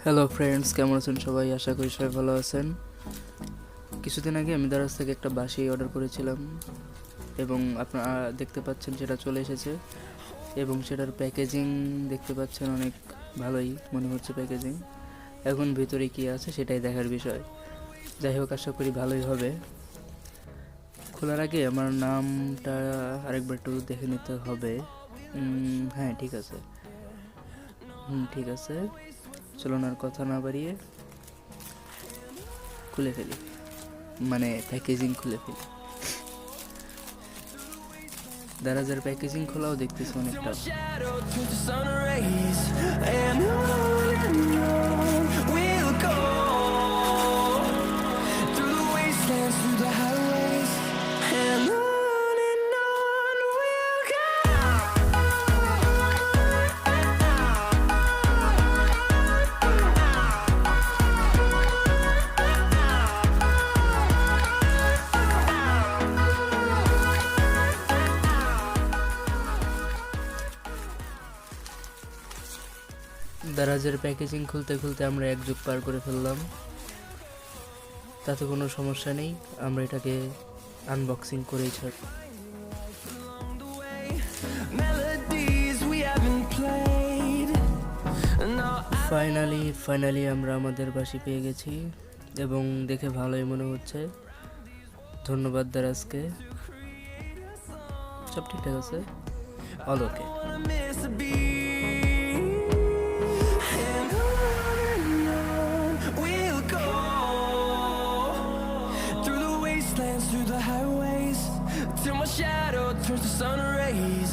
Hello friends, কেমন আছেন সবাই? আশা করি সবাই ভালো আছেন। কিছুদিন আগে আমি দারাজ থেকে একটা বাঁশি অর্ডার করেছিলাম এবং আপনারা দেখতে পাচ্ছেন সেটা চলে এসেছে এবং সেটার প্যাকেজিং দেখতে পাচ্ছেন, অনেক ভালোই মনে হচ্ছে প্যাকেজিং। এখন ভিতরে কি আছে সেটাই দেখার বিষয়। যাই হোক, আশা করি ভালোই হবে। খোলার আগে আমার নামটা আরেকবার একটু দেখে নিতে হবে। হ্যাঁ, ঠিক আছে। ঠিক আছে, চলুন আর কথা না বাড়িয়ে খুলে ফেলি, মানে প্যাকেজিং খুলে ফেলি। দারাজের প্যাকেজিং খোলাও দেখতেছি অনেকটা। দারাজের প্যাকেজিং খুলতে খুলতে আমরা এক যুগ পার করে ফেললাম। তাতে কোনো সমস্যা নেই, আমরা এটাকে আনবক্সিং করেই ছাড়ব। ফাইনালি আমরা আমাদের বাঁশি পেয়ে গেছি এবং দেখে ভালোই মনে হচ্ছে। ধন্যবাদ দারাজকে। সব ঠিকঠাক আছে, all okay. Through the highways till my shadow turns to sun rays.